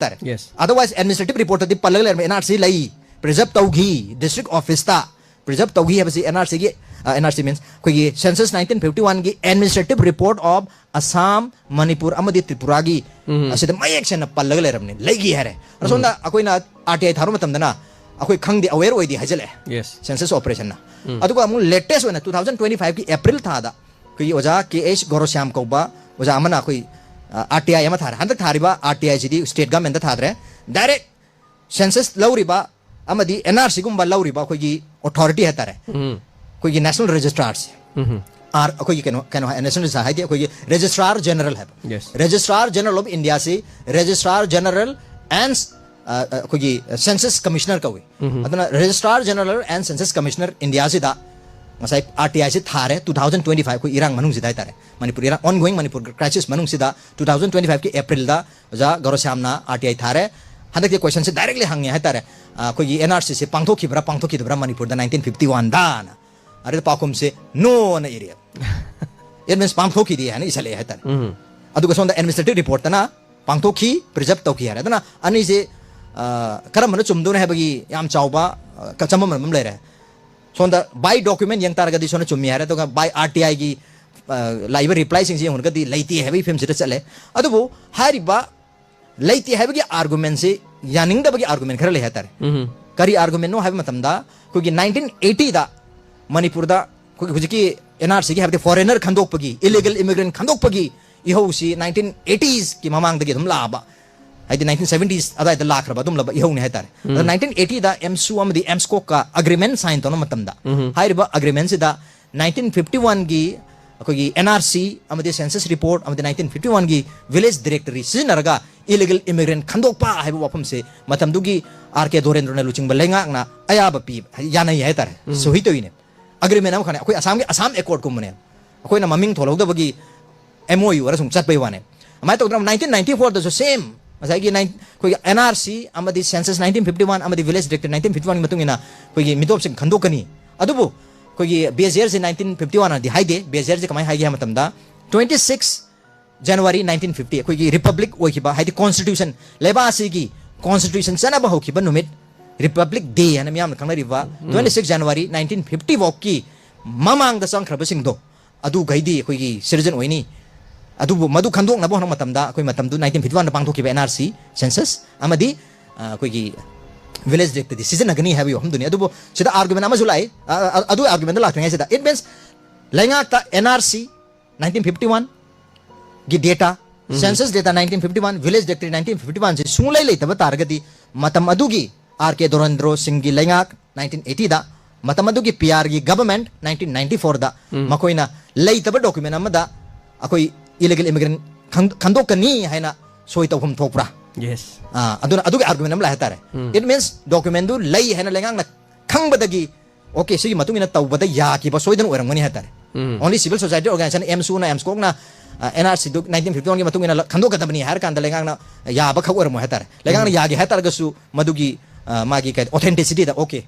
तारे otherwise administrative report दी पल्लग ले NRC लई प्रिजर्व तौगी डिस्ट्रिक्ट ऑफिस ता प्रिजर्व तौगी है बसी NRC की NRC मींस कोई सेंसस 1951 की administrative report of Assam Manipur अमदी त्रिपुरा की असिद मयेक सेन पल्लग ले रमने लईगी है रसोंदा अकोइना RTI थारो मतमदना अखोई खंगदी अवेयर ओइदी हाजले सेंसस ऑपरेशन ना अदुगा अमु लेटेस्ट ओना 2025 की अप्रैल थादा कोई ओजा KH गोरोश्याम कौबा ओजा अमना कोई RTI अमा थार हंदक थारिबा RTI जिदी स्टेट गवर्नमेंट थादरे डायरेक्ट सेंसस लौरिबा अमदी NRC गुम्बा लौरिबा कोई अथॉरिटी है तारे कोई नेशनल रजिस्ट्रार आर कोई कैनो नेशनल है कोई रजिस्ट्रार जनरल है रजिस्ट्रार जनरल ऑफ इंडिया से रजिस्ट्रार जनरल एंड कोई सेंसस कमिश्नर का हुई अदना registrar general and census commissioner India से दा मसाई RTI से थारे 2025 कोई इरांग मनुंग सिदा तारे मणिपुर इरांग ऑनगोइंग मणिपुर क्राइसिस मनुंग सिदा 2025 के अप्रैल दा जा गौरश्यामना RTI थारे हंदक के क्वेश्चन से डायरेक्टली हंगे है तारे कोई NRC से पांगथोखिब्रा मणिपुर दा 1951 दा ना अरे पाकुम से नो न एरिया इट मींस पांगथोखि दी है ना इसले है तारे अदुगा सोंदा एडमिनिस्ट्रेटिव रिपोर्ट तना पांगथोखि प्रिजर्व तौखि है ना अनि से करम चुमदोन है बगी याम चावबा कचम मम ले रहे सोंदा बाय डॉक्यूमेंट यंग तारगदी सोना चुम्मी है तो बाय RTI की लाइव रिप्लाई सिंग हुनगदी लैती है फिल्म से चले अदुबो हारिबा लैती है बगी आर्गुमेंट से यानिंग दबगी आर्गुमेंट खर ले है तारे करी आर्गुमेंट नो है मतमदा कोई 1980 दा मणिपुर दा कोई हुजकी NRC की है फॉरेनर खंदोकपगी इलीगल इमिग्रेंट खंदोकपगी इहोसी 1980s की ममांग दगी हम लाबा हाइदि 1970s अदाय द लाख रबा तुम लब इहोने है तारे 1980 दा एमसू अमदी एमस्कोक का अग्रीमेंट साइन तोनो मतमदा हाइरबा अग्रीमेंट से दा 1951 की कोई NRC अमदी सेंसस रिपोर्ट अमदी 1951 की विलेज डायरेक्टरी सिनरगा इलीगल इमिग्रेंट खंदोकपा है वफम से मतमदुगी RK दोरेंद्र ने लुचिंग बलेंगाना अयाब पी याना है तारे सोही तो इने अग्रीमेंट हम खाने कोई असम के असम एकॉर्ड कुमने कोई ना ममिंग थोलौदबगी MOU अर सुम चटपै वाने अमाय तो 1994 द सेम मसाई कोई NRC अमदी सेंसस 1951 अमदी विलेज डायरेक्टर 1951 मतुंगिना कोई मितोप से खंदोकनी अदुबो कोई बेजेर से 1951 दी हाइदे बेजेर से कमाई हाइगे मतमदा 26 जनवरी 1950 कोई रिपब्लिक ओखिबा हाइदे कॉन्स्टिट्यूशन लेबा की कॉन्स्टिट्यूशन सनबा होखिबा नुमित रिपब्लिक डे है मियाम खंगरिबा 26 जनवरी 1950 वोक की ममांग द संख्रबसिंगदो अदु गैदी कोई सिटीजन ओइनी अदुबो मधु खंदोक नबो हन मतमदा कोई मतमदु 1951 पांगथोखिबा NRC सेंसस अमदी कोई विलेज डायरेक्टर दी सीजन अगनी है हम दुनिया अदुबो सिदा आर्गुमेंट अमा जुलाई अदु आर्गुमेंट लाखने सिदा इट मींस लेंगाता NRC 1951 की data census data 1951 village director 1951 से सुंगलै लेतब तारगदी मतम अदुगी RK दोरेंद्र सिंह की लेंगाक 1980 दा मतम अदुगी PR की गवर्नमेंट 1994 दा मकोइना लेतब डॉक्यूमेंट अमदा अकोई इलीगल इमिग्रेंट खंदोकनी हैना सोई तौफम थोकप्रा yes अदुना अदुगे आर्गुमेंट अमला हैतारे इट मींस डॉक्यूमेंट दु लई हैना लेंगांग ना खंगबदगी ओके सिगी मतुंगिना तौबदा याकिबा सोइदन ओरंगमनी हैतारे only civil society organization AMSU ना एमस्कोक ना NRC दु 1951 की मतुंगिना खंदोकदबनी हैर कांदा लेंगांग ना याबा खग ओरमो हैतारे लेंगांग यागे हैतारगसु मदुगी मागी का ऑथेंटिसिटी दा ओके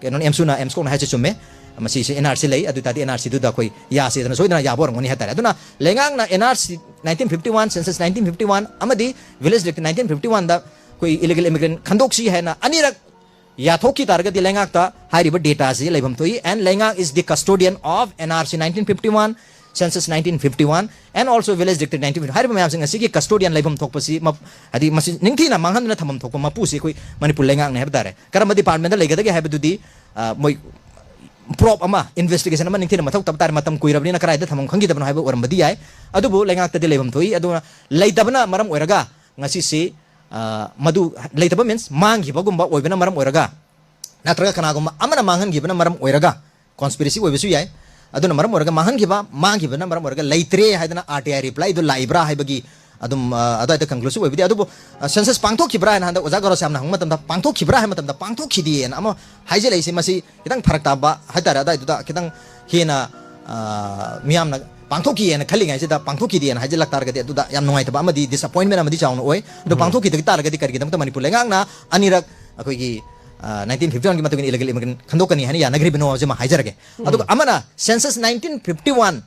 केनोन एमसू ना एमस्कोक ना हैचे चुमे मसी से NRC लई अदु तादी NRC दु दा कोई या से दना सोइदना याबो रंगोनी हैतारे अदुना लेंगांग ना NRC 1951 सेंसस 1951 अमदी विलेज डायरेक्टर 1951 दा कोई इलीगल इमिग्रेंट खंदोक्सी है ना अनिरक याथोकी तारगदी लेंगाक ता हाइरिबा डेटा से लेबम तोई एंड लेंगाक is the custodian of NRC 1951 census 1951 and also village district 1950 हाइरिबा मैम सिंग असि कस्टोडियन लेबम थोकपसी हदि मसी निंगथीना मांगहनना थमम थोकप मपुसी कोई मणिपुर लेंगाक ने हेबदारे करम डिपार्टमेंट लेगदगे हेबदुदी मोय प्रोप अमा इन्वेस्टिगेशन अमा निंगथीना मथौ तब तार मतम कुइरबनिना कराइदा थमम खंगिदबनो हाइबा ओरमबदी याय अदुबो लेंगाक तदि लेबम थोई अदुना लेइदबना मरम ओरगा ngasi se madu leitaba means manghibagumba oibena maram oiraga natraga kanagumba amana manghangibana maram oiraga conspiracy oibesu yai aduna maram oiraga manghibana maram oiraga leitre haidana RTI reply do laibra haibagi adum adaita conclusive oibidi adubo census pangthokibra na handa oja garo samna hangma tamda pangthokibra ha matamda pangthokidi en ama haije leisi masi kitang pharak taba haitara adaita da kitang hena miyamna पांथोकी है ना खली गाइसे दा पांथोकी दिया ना हाजे लगता रगदे दुदा याम नोंगाइ तबा अमदी disappointment अमदी chown ओय दो पांथोकी दग तारगदे करगे दम त मणिपुर लेंगांग ना अनिरक अखोई की 1951 की मतुगिन इलीगल इमिग्रेंट खंदोकनी हनी या नगरी बिनो जे मा हाइजरगे अदु अमना census 1951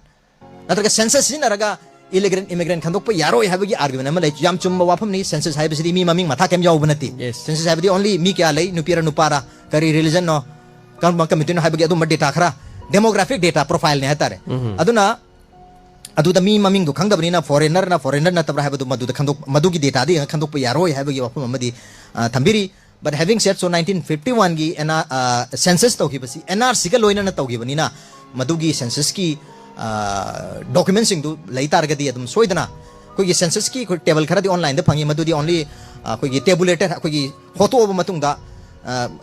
नतरगा census sin रगा illegal immigrant khandok pa yaro habagi argument ama lai jam chumba wafam ni census habisi mi maming matha kem yaw banati census habidi only mi kya lai nupira nupara kari religion no kan committee no habagi adu data khara demographic data profile ne hatare aduna aduda mi maming du khangdabni na foreigner na tabra habadu madu khandok madu gi data di khandok pa yaro habagi wafam amadi thambiri. But having said so, 1951 gi census tauki basi NRC ka loina na tauki bani na madugi census ki documents sing du lai tar gadi adum soidana koi census ki table khara di online da phangi madudi only koi tabulated koi photo ob matung da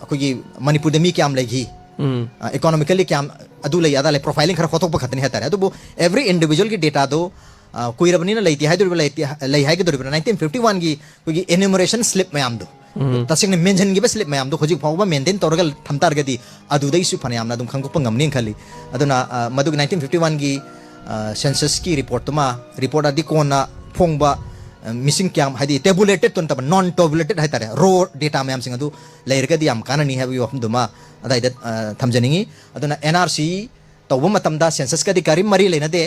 koi Manipur de mi kyam lagi economically kyam adu lai ada le profiling khara photo pa khatni hata hai to every individual ki data do koi rabani na laiti hai do lai hai ke do 1951 gi koi enumeration slip mayam do tasing mention gi slip mayam do khojik phawba maintain torgal thamtar gadi adu dai su phanyam na dum khangko pangamni khali aduna madu 1951 gi census ki report ma report adi kona phongba missing kyam hadi tabulated ton tab non tabulated hai tare raw data mayam sing adu lair gadi am kanani have you of duma adai that thamjaningi aduna NRC tawba matamda census ka di karim mari lena de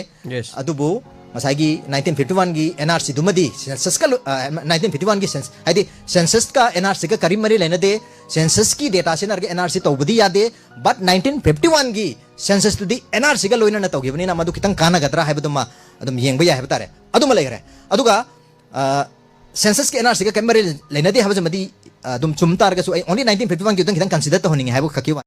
adubu masagi 1951 gi NRC dumadi census ka 1951 gi census hadi census ka NRC ka karim mari lena de census ki data se nar NRC tawbadi yade but 1951 gi census to di NRC ka loina na tawgi bani na madu kitang kana gatra haibaduma adum yengba ya haibtare aduma laigre aduga census ke NRC ka kamari lena de habajamadi adum chumtar ga so only 1951 gi kitang consider to honing haibu khaki